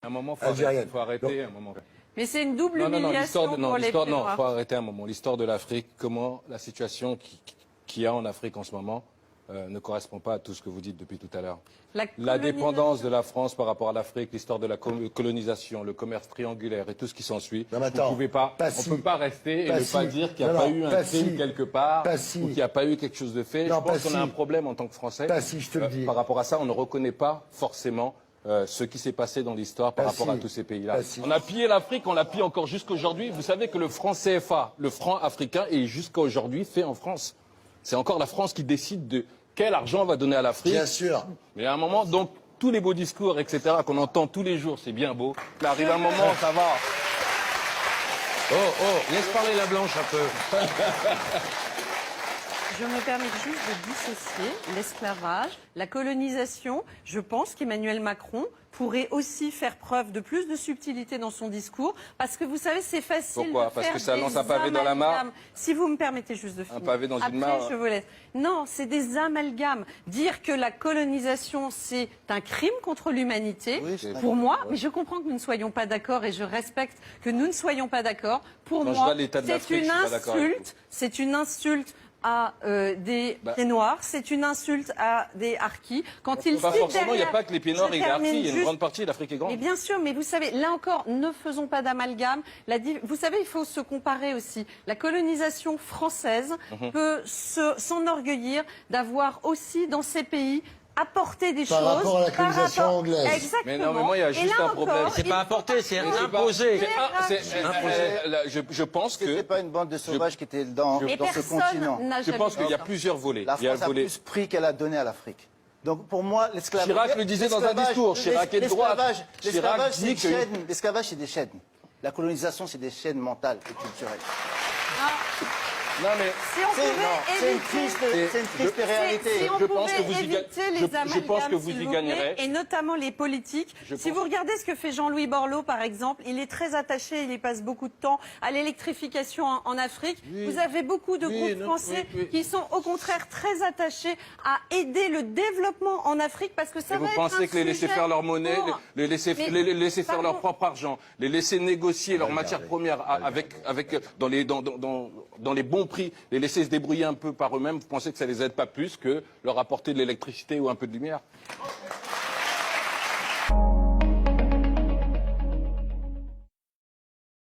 À un moment, algérienne. il faut arrêter un moment. Mais c'est une double humiliation pour les Non, il Plénois. faut arrêter un moment. L'histoire de l'Afrique, comment la situation qu'il y a en Afrique en ce moment ne correspond pas à tout ce que vous dites depuis tout à l'heure. La dépendance de la France par rapport à l'Afrique, l'histoire de la colonisation, le commerce triangulaire et tout ce qui s'ensuit. On ne peut pas rester et ne pas dire qu'il n'y a pas eu un crime quelque part ou qu'il n'y a pas eu quelque chose de fait. Je pense qu'on a un problème en tant que Français. Par rapport à ça, on ne reconnaît pas forcément ce qui s'est passé dans l'histoire par rapport à tous ces pays-là. On a pillé l'Afrique, on l'a pillé encore jusqu'à aujourd'hui. Vous savez que le franc CFA, le franc africain, est jusqu'à aujourd'hui fait en France. C'est encore la France qui décide de quel argent on va donner à l'Afrique. Bien sûr. Mais à un moment, donc, tous les beaux discours, etc., qu'on entend tous les jours, c'est bien beau. Il arrive un moment, ça va. Laisse parler la blanche un peu. Je me permets juste de dissocier l'esclavage, la colonisation. Je pense qu'Emmanuel Macron pourrait aussi faire preuve de plus de subtilité dans son discours, parce que vous savez, c'est facile. Pourquoi? Parce que ça lance un pavé dans la mare. Si vous me permettez juste de finir. Un pavé dans une mare. Après, je vous laisse. Non, c'est des amalgames. Dire que la colonisation, c'est un crime contre l'humanité, pour moi, mais je comprends que nous ne soyons pas d'accord et je respecte que nous ne soyons pas d'accord. Pour moi, c'est une insulte à des pieds noirs, c'est une insulte à des harkis. Quand ils pas forcément, il n'y a pas que les pieds noirs et les harkis, il y a une grande partie de l'Afrique est grande. Mais bien sûr, mais vous savez, là encore, ne faisons pas d'amalgame. Vous savez, il faut se comparer aussi. La colonisation française peut s'enorgueillir d'avoir aussi dans ces pays apporter des choses par rapport à la colonisation anglaise. Exactement. Mais non, mais moi, il y a juste un problème. C'est pas apporter, c'est imposer. Je pense que... C'était pas une bande de sauvages qui était dans ce continent. Je pense qu'il y a plusieurs volets. La France a plus pris qu'elle a donné à l'Afrique. Donc pour moi, l'esclavage... Chirac le disait dans un discours. Chirac est de droite. L'esclavage, c'est des chaînes. La colonisation, c'est des chaînes mentales et culturelles. Non, mais c'est une triste réalité. Si on pouvait éviter les amalgames, s'il vous plaît, et notamment les politiques. Si vous regardez ce que fait Jean-Louis Borloo, par exemple, il est très attaché, il y passe beaucoup de temps à l'électrification en Afrique. Vous avez beaucoup de groupes français qui sont au contraire très attachés à aider le développement en Afrique parce que ça va être un sujet. Vous pensez que les laisser faire leur monnaie, les laisser faire leur propre argent, les laisser négocier leurs matières premières dans les bons prix, les laisser se débrouiller un peu par eux-mêmes, vous pensez que ça les aide pas plus que leur apporter de l'électricité ou un peu de lumière?